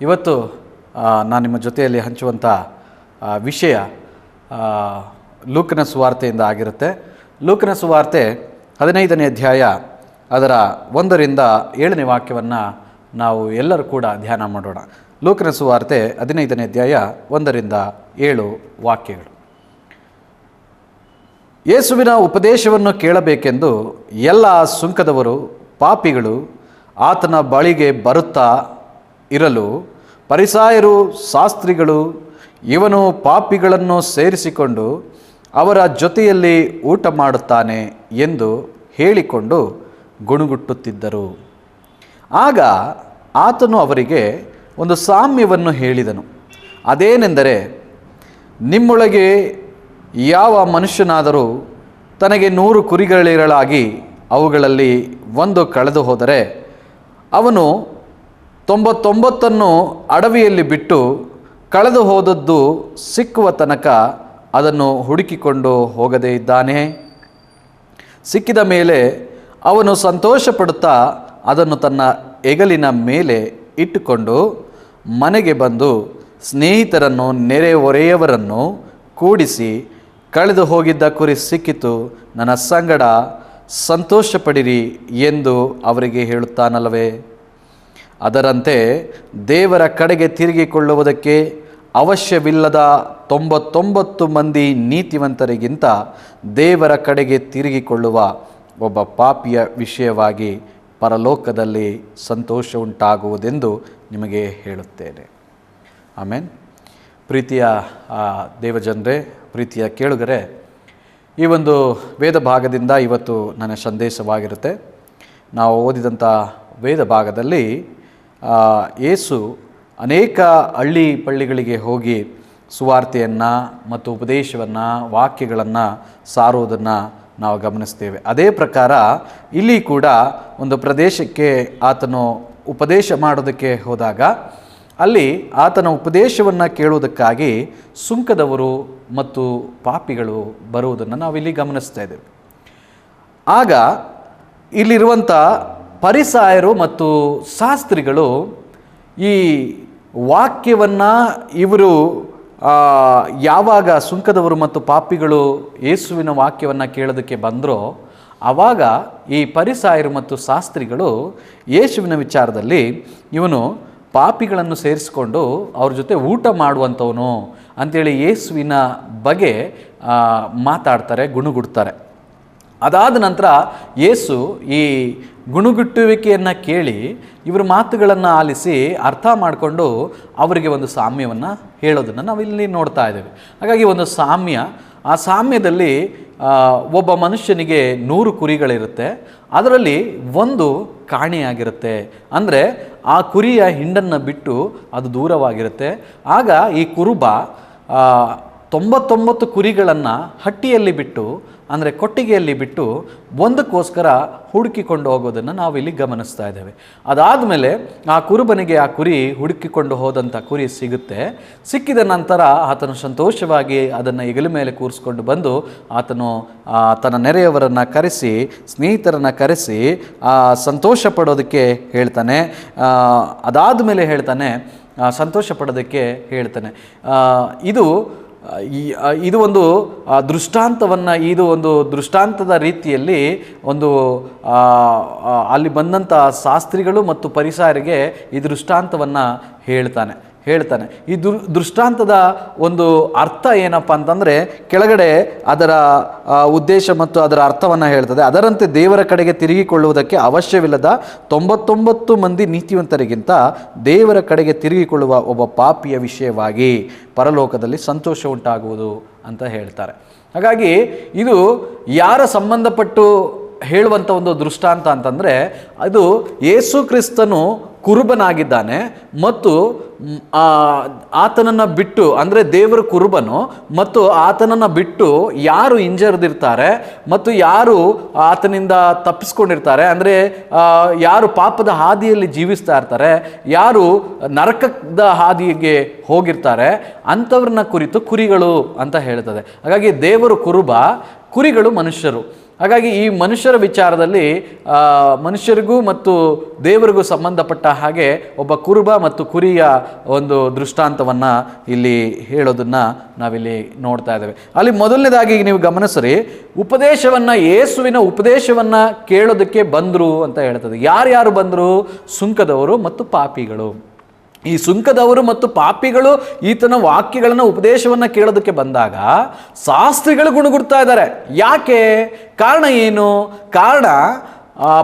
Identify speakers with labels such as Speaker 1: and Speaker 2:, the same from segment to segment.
Speaker 1: ಇವತ್ತು ನಾನು ನಿಮ್ಮ ಜೊತೆಯಲ್ಲಿ ಹಂಚುವಂಥ ವಿಷಯ ಲೂಕನ ಸುವಾರ್ತೆಯಿಂದ ಆಗಿರುತ್ತೆ. ಲೂಕನ ಸುವಾರ್ತೆ 15ನೇ ಅಧ್ಯಾಯ ಅದರ 1ರಿಂದ 7ನೇ ವಾಕ್ಯವನ್ನು ನಾವು ಎಲ್ಲರೂ ಕೂಡ ಧ್ಯಾನ ಮಾಡೋಣ. ಲೂಕನ ಸುವಾರ್ತೆ 15ನೇ ಅಧ್ಯಾಯ 1ರಿಂದ 7 ವಾಕ್ಯಗಳು. ಯೇಸುವಿನ ಉಪದೇಶವನ್ನು ಕೇಳಬೇಕೆಂದು ಎಲ್ಲ ಸುಂಕದವರು ಪಾಪಿಗಳು ಆತನ ಬಳಿಗೆ ಬರುತ್ತಾ ಇರಲು, ಫರಿಸಾಯರು ಶಾಸ್ತ್ರಿಗಳು ಇವನು ಪಾಪಿಗಳನ್ನು ಸೇರಿಸಿಕೊಂಡು ಅವರ ಜೊತೆಯಲ್ಲಿ ಊಟ ಮಾಡುತ್ತಾನೆ ಎಂದು ಹೇಳಿಕೊಂಡು ಗುಣುಗುಟ್ಟುತ್ತಿದ್ದರು. ಆಗ ಆತನು ಅವರಿಗೆ ಒಂದು ಸಾಮ್ಯವನ್ನು ಹೇಳಿದನು. ಅದೇನೆಂದರೆ, ನಿಮ್ಮೊಳಗೆ ಯಾವ ಮನುಷ್ಯನಾದರೂ ತನಗೆ 100 ಕುರಿಗಳಿರಲಾಗಿ ಅವುಗಳಲ್ಲಿ ಒಂದು ಕಳೆದು ಹೋದರೆ ಅವನು 99 ಅಡವಿಯಲ್ಲಿ ಬಿಟ್ಟು ಕಳೆದು ಹೋದದ್ದು ಸಿಕ್ಕುವ ತನಕ ಅದನ್ನು ಹುಡುಕಿಕೊಂಡು ಹೋಗದೇ ಇದ್ದಾನೆ? ಸಿಕ್ಕಿದ ಮೇಲೆ ಅವನು ಸಂತೋಷಪಡುತ್ತಾ ಅದನ್ನು ತನ್ನ ಹೆಗಲಿನ ಮೇಲೆ ಇಟ್ಟುಕೊಂಡು ಮನೆಗೆ ಬಂದು ಸ್ನೇಹಿತರನ್ನು ನೆರೆಹೊರೆಯವರನ್ನು ಕೂಡಿಸಿ, ಕಳೆದು ಹೋಗಿದ್ದ ಕುರಿ ಸಿಕ್ಕಿತು, ನನ್ನ ಸಂಗಡ ಸಂತೋಷಪಡಿರಿ ಎಂದು ಅವರಿಗೆ ಹೇಳುತ್ತಾನಲ್ಲವೇ? ಅದರಂತೆ ದೇವರ ಕಡೆಗೆ ತಿರುಗಿಕೊಳ್ಳುವುದಕ್ಕೆ ಅವಶ್ಯವಿಲ್ಲದ 99 ಮಂದಿ ನೀತಿವಂತರಿಗಿಂತ ದೇವರ ಕಡೆಗೆ ತಿರುಗಿಕೊಳ್ಳುವ ಒಬ್ಬ ಪಾಪಿಯ ವಿಷಯವಾಗಿ ಪರಲೋಕದಲ್ಲಿ ಸಂತೋಷ ಉಂಟಾಗುವುದೆಂದು ನಿಮಗೆ ಹೇಳುತ್ತೇನೆ. ಆಮೇನ್. ಪ್ರೀತಿಯ ದೇವಜನರೇ, ಪ್ರೀತಿಯ ಕೇಳುಗರೆ, ಈ ಒಂದು ವೇದ ಭಾಗದಿಂದ ಇವತ್ತು ನನ್ನ ಸಂದೇಶವಾಗಿರುತ್ತೆ. ನಾವು ಓದಿದಂಥ ವೇದ ಭಾಗದಲ್ಲಿ ಯೇಸು ಅನೇಕ ಹಳ್ಳಿ ಪಳ್ಳಿಗಳಿಗೆ ಹೋಗಿ ಸುವಾರ್ತೆಯನ್ನು ಮತ್ತು ಉಪದೇಶವನ್ನು, ವಾಕ್ಯಗಳನ್ನು ಸಾರುವುದನ್ನು ನಾವು ಗಮನಿಸ್ತೇವೆ. ಅದೇ ಪ್ರಕಾರ ಇಲ್ಲಿ ಕೂಡ ಒಂದು ಪ್ರದೇಶಕ್ಕೆ ಆತನು ಉಪದೇಶ ಮಾಡೋದಕ್ಕೆ ಹೋದಾಗ ಅಲ್ಲಿ ಆತನ ಉಪದೇಶವನ್ನು ಕೇಳುವುದಕ್ಕಾಗಿ ಸುಂಕದವರು ಮತ್ತು ಪಾಪಿಗಳು ಬರುವುದನ್ನು ನಾವಿಲ್ಲಿ ಗಮನಿಸ್ತಾ ಇದ್ದೇವೆ. ಆಗ ಇಲ್ಲಿರುವಂಥ ಫರಿಸಾಯರು ಮತ್ತು ಶಾಸ್ತ್ರಿಗಳು ಈ ವಾಕ್ಯವನ್ನು ಇವರು ಯಾವಾಗ ಸುಂಕದವರು ಮತ್ತು ಪಾಪಿಗಳು ಯೇಸುವಿನ ವಾಕ್ಯವನ್ನು ಕೇಳೋದಕ್ಕೆ ಬಂದರೋ ಆವಾಗ ಈ ಫರಿಸಾಯರು ಮತ್ತು ಶಾಸ್ತ್ರಿಗಳು ಯೇಸುವಿನ ವಿಚಾರದಲ್ಲಿ ಇವನು ಪಾಪಿಗಳನ್ನು ಸೇರಿಸಿಕೊಂಡು ಅವ್ರ ಜೊತೆ ಊಟ ಮಾಡುವಂಥವನು ಅಂಥೇಳಿ ಯೇಸುವಿನ ಬಗ್ಗೆ ಮಾತಾಡ್ತಾರೆ, ಗುಣುಗುಡ್ತಾರೆ. ಅದಾದ ನಂತರ ಯೇಸು ಈ ಗುಣುಗುಟ್ಟುವಿಕೆಯನ್ನು ಕೇಳಿ ಇವರ ಮಾತುಗಳನ್ನು ಆಲಿಸಿ ಅರ್ಥ ಮಾಡಿಕೊಂಡು ಅವರಿಗೆ ಒಂದು ಸಾಮ್ಯವನ್ನು ಹೇಳೋದನ್ನು ನಾವಿಲ್ಲಿ ನೋಡ್ತಾ ಇದ್ದೇವೆ. ಹಾಗಾಗಿ ಒಂದು ಸಾಮ್ಯ, ಆ ಸಾಮ್ಯದಲ್ಲಿ ಒಬ್ಬ ಮನುಷ್ಯನಿಗೆ 100 ಕುರಿಗಳಿರುತ್ತೆ, ಅದರಲ್ಲಿ ಒಂದು ಕಾಣೆಯಾಗಿರುತ್ತೆ. ಅಂದರೆ ಆ ಕುರಿಯ ಹಿಂಡನ್ನು ಬಿಟ್ಟು ಅದು ದೂರವಾಗಿರುತ್ತೆ. ಆಗ ಈ ಕುರುಬ 99 ಕುರಿಗಳನ್ನು ಹಟ್ಟಿಯಲ್ಲಿ ಬಿಟ್ಟು, ಅಂದರೆ ಕೊಟ್ಟಿಗೆಯಲ್ಲಿ ಬಿಟ್ಟು ಒಂದಕ್ಕೋಸ್ಕರ ಹುಡುಕಿಕೊಂಡು ಹೋಗೋದನ್ನು ನಾವಿಲ್ಲಿ ಗಮನಿಸ್ತಾ ಇದ್ದೇವೆ. ಅದಾದಮೇಲೆ ಆ ಕುರುಬನಿಗೆ ಆ ಕುರಿ ಹುಡುಕಿಕೊಂಡು ಹೋದಂಥ ಕುರಿ ಸಿಗುತ್ತೆ. ಸಿಕ್ಕಿದ ನಂತರ ಆತನು ಸಂತೋಷವಾಗಿ ಅದನ್ನು ಹೆಗಲ ಮೇಲೆ ಕೂರಿಸ್ಕೊಂಡು ಬಂದು ಆತನು ತನ್ನ ನೆರೆಯವರನ್ನು ಕರೆಸಿ, ಸ್ನೇಹಿತರನ್ನು ಕರೆಸಿ ಸಂತೋಷ ಪಡೋದಕ್ಕೆ ಹೇಳ್ತಾನೆ. ಅದಾದ ಮೇಲೆ ಹೇಳ್ತಾನೆ, ಸಂತೋಷ ಪಡೋದಕ್ಕೆ ಹೇಳ್ತಾನೆ. ಇದು ಒಂದು ದೃಷ್ಟಾಂತವನ್ನು, ಇದು ಒಂದು ದೃಷ್ಟಾಂತದ ರೀತಿಯಲ್ಲಿ ಒಂದು ಅಲ್ಲಿ ಬಂದಂಥ ಶಾಸ್ತ್ರಿಗಳು ಮತ್ತು ಫರಿಸಾಯರಿಗೆ ಈ ದೃಷ್ಟಾಂತವನ್ನು ಹೇಳ್ತಾನೆ. ಈ ದೃಷ್ಟಾಂತದ ಒಂದು ಅರ್ಥ ಏನಪ್ಪ ಅಂತಂದರೆ, ಕೆಳಗಡೆ ಅದರ ಉದ್ದೇಶ ಮತ್ತು ಅದರ ಅರ್ಥವನ್ನು ಹೇಳ್ತದೆ. ಅದರಂತೆ ದೇವರ ಕಡೆಗೆ ತಿರುಗಿಕೊಳ್ಳುವುದಕ್ಕೆ ಅವಶ್ಯವಿಲ್ಲದ 99 ಮಂದಿ ನೀತಿವಂತರಿಗಿಂತ ದೇವರ ಕಡೆಗೆ ತಿರುಗಿಕೊಳ್ಳುವ ಒಬ್ಬ ಪಾಪಿಯ ವಿಷಯವಾಗಿ ಪರಲೋಕದಲ್ಲಿ ಸಂತೋಷ ಉಂಟಾಗುವುದು ಅಂತ ಹೇಳ್ತಾರೆ. ಹಾಗಾಗಿ ಇದು ಯಾರ ಸಂಬಂಧಪಟ್ಟು ಹೇಳುವಂಥ ಒಂದು ದೃಷ್ಟಾಂತ ಅಂತಂದರೆ, ಅದು ಯೇಸು ಕ್ರಿಸ್ತನು ಕುರುಬನಾಗಿದ್ದಾನೆ ಮತ್ತು ಆತನನ್ನು ಬಿಟ್ಟು, ಅಂದರೆ ದೇವರ ಕುರುಬನು ಮತ್ತು ಆತನನ್ನು ಬಿಟ್ಟು ಯಾರು ಹಿಂಜರಿದಿರ್ತಾರೆ ಮತ್ತು ಯಾರು ಆತನಿಂದ ತಪ್ಪಿಸ್ಕೊಂಡಿರ್ತಾರೆ, ಅಂದರೆ ಯಾರು ಪಾಪದ ಹಾದಿಯಲ್ಲಿ ಜೀವಿಸ್ತಾ ಇರ್ತಾರೆ, ಯಾರು ನರಕದ ಹಾದಿಗೆ ಹೋಗಿರ್ತಾರೆ, ಅಂಥವ್ರನ್ನ ಕುರಿತು ಕುರಿಗಳು ಅಂತ ಹೇಳ್ತದೆ. ಹಾಗಾಗಿ ದೇವರು ಕುರುಬ, ಕುರಿಗಳು ಮನುಷ್ಯರು. ಹಾಗಾಗಿ ಈ ಮನುಷ್ಯರ ವಿಚಾರದಲ್ಲಿ ಮನುಷ್ಯರಿಗೂ ಮತ್ತು ದೇವರಿಗೂ ಸಂಬಂಧಪಟ್ಟ ಹಾಗೆ ಒಬ್ಬ ಕುರುಬ ಮತ್ತು ಕುರಿಯ ಒಂದು ದೃಷ್ಟಾಂತವನ್ನು ಇಲ್ಲಿ ಹೇಳೋದನ್ನು ನಾವಿಲ್ಲಿ ನೋಡ್ತಾ ಇದ್ದೇವೆ. ಅಲ್ಲಿ ಮೊದಲನೇದಾಗಿ ನೀವು ಗಮನಿಸ್ರಿ, ಉಪದೇಶವನ್ನು, ಯೇಸುವಿನ ಉಪದೇಶವನ್ನು ಕೇಳೋದಕ್ಕೆ ಬಂದರು ಅಂತ ಹೇಳ್ತದೆ. ಯಾರ್ಯಾರು ಬಂದರು? ಸುಂಕದವರು ಮತ್ತು ಪಾಪಿಗಳು. ಈ ಸುಂಕದವರು ಮತ್ತು ಪಾಪಿಗಳು ಈತನ ವಾಕ್ಯಗಳನ್ನು, ಉಪದೇಶವನ್ನು ಕೇಳೋದಕ್ಕೆ ಬಂದಾಗ ಶಾಸ್ತ್ರಿಗಳು ಗುಣಗುಡ್ತಾ ಇದ್ದಾರೆ. ಯಾಕೆ? ಕಾರಣ ಏನು? ಕಾರಣ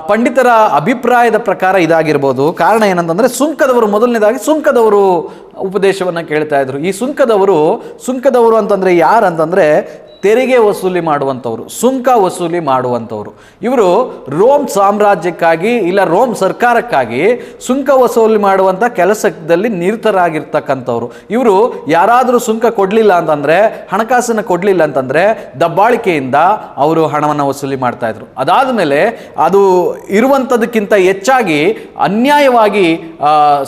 Speaker 1: ಪಂಡಿತರ ಅಭಿಪ್ರಾಯದ ಪ್ರಕಾರ ಇದಾಗಿರ್ಬೋದು. ಕಾರಣ ಏನಂತಂದರೆ, ಸುಂಕದವರು, ಮೊದಲನೇದಾಗಿ ಸುಂಕದವರು ಉಪದೇಶವನ್ನು ಕೇಳ್ತಾ ಇದ್ರು. ಈ ಸುಂಕದವರು ಅಂತಂದರೆ ಯಾರಂತಂದರೆ ತೆರಿಗೆ ವಸೂಲಿ ಮಾಡುವಂಥವ್ರು, ಸುಂಕ ವಸೂಲಿ ಮಾಡುವಂಥವ್ರು. ಇವರು ರೋಮ್ ಸಾಮ್ರಾಜ್ಯಕ್ಕಾಗಿ ಇಲ್ಲ ರೋಮ್ ಸರ್ಕಾರಕ್ಕಾಗಿ ಸುಂಕ ವಸೂಲಿ ಮಾಡುವಂಥ ಕೆಲಸದಲ್ಲಿ ನಿರತರಾಗಿರ್ತಕ್ಕಂಥವ್ರು. ಇವರು ಯಾರಾದರೂ ಸುಂಕ ಕೊಡಲಿಲ್ಲ ಅಂತಂದರೆ, ಹಣಕಾಸನ್ನು ಕೊಡಲಿಲ್ಲ ಅಂತಂದರೆ ದಬ್ಬಾಳಿಕೆಯಿಂದ ಅವರು ಹಣವನ್ನು ವಸೂಲಿ ಮಾಡ್ತಾಯಿದ್ರು. ಅದಾದ ಮೇಲೆ ಅದು ಇರುವಂಥದಕ್ಕಿಂತ ಹೆಚ್ಚಾಗಿ ಅನ್ಯಾಯವಾಗಿ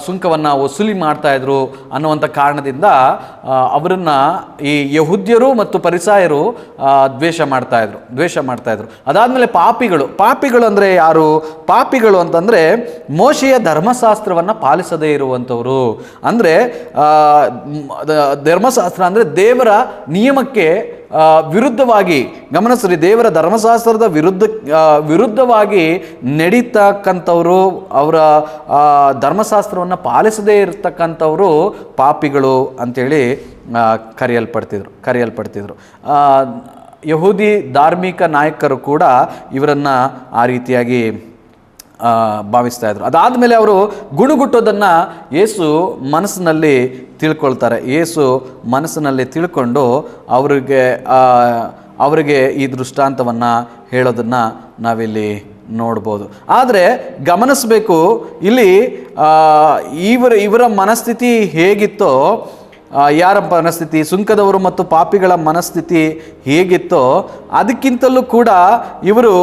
Speaker 1: ಸುಂಕವನ್ನು ವಸೂಲಿ ಮಾಡ್ತಾಯಿದ್ರು ಅನ್ನುವಂಥ ಕಾರಣದಿಂದ ಅವರನ್ನು ಈ ಯಹೂದ್ಯರು ಮತ್ತು ಪರಿಸಾಯರು ದ್ವೇಷ ಮಾಡ್ತಾ ಇದ್ರು. ಅದಾದ್ಮೇಲೆ ಪಾಪಿಗಳು ಅಂದ್ರೆ ಯಾರು? ಪಾಪಿಗಳು ಅಂತಂದ್ರೆ ಮೋಶೆಯ ಧರ್ಮಶಾಸ್ತ್ರವನ್ನ ಪಾಲಿಸದೇ ಇರುವಂತವರು. ಅಂದ್ರೆ ಧರ್ಮಶಾಸ್ತ್ರ ಅಂದ್ರೆ ದೇವರ ನಿಯಮಕ್ಕೆ ವಿರುದ್ಧವಾಗಿ, ಗಮನಿಸ್ರಿ, ದೇವರ ಧರ್ಮಶಾಸ್ತ್ರದ ವಿರುದ್ಧವಾಗಿ ನಡೀತಕ್ಕಂಥವ್ರು, ಅವರ ಧರ್ಮಶಾಸ್ತ್ರವನ್ನು ಪಾಲಿಸದೇ ಇರತಕ್ಕಂಥವರು ಪಾಪಿಗಳು ಅಂತೇಳಿ ಕರೆಯಲ್ಪಡ್ತಿದ್ರು. ಯಹೂದಿ ಧಾರ್ಮಿಕ ನಾಯಕರು ಕೂಡ ಇವರನ್ನು ಆ ರೀತಿಯಾಗಿ ಭಾವಿಸ್ತಾ ಇದ್ರು. ಅದಾದಮೇಲೆ ಅವರು ಗುಣಗುಟ್ಟೋದನ್ನು ಯೇಸು ಮನಸ್ಸಿನಲ್ಲಿ ತಿಳ್ಕೊಳ್ತಾರೆ. ಯೇಸು ಮನಸ್ಸಿನಲ್ಲಿ ತಿಳ್ಕೊಂಡು ಅವರಿಗೆ ಈ ದೃಷ್ಟಾಂತವನ್ನು ಹೇಳೋದನ್ನು ನಾವಿಲ್ಲಿ ನೋಡ್ಬೋದು. ಆದರೆ ಗಮನಿಸಬೇಕು, ಇಲ್ಲಿ ಇವರ ಮನಸ್ಥಿತಿ ಹೇಗಿತ್ತೋ, ಯಾರ ಮನಸ್ಥಿತಿ, ಸುಂಕದವರು ಮತ್ತು ಪಾಪಿಗಳ ಮನಸ್ಥಿತಿ ಹೇಗಿತ್ತೋ ಅದಕ್ಕಿಂತಲೂ ಕೂಡ ಇವರು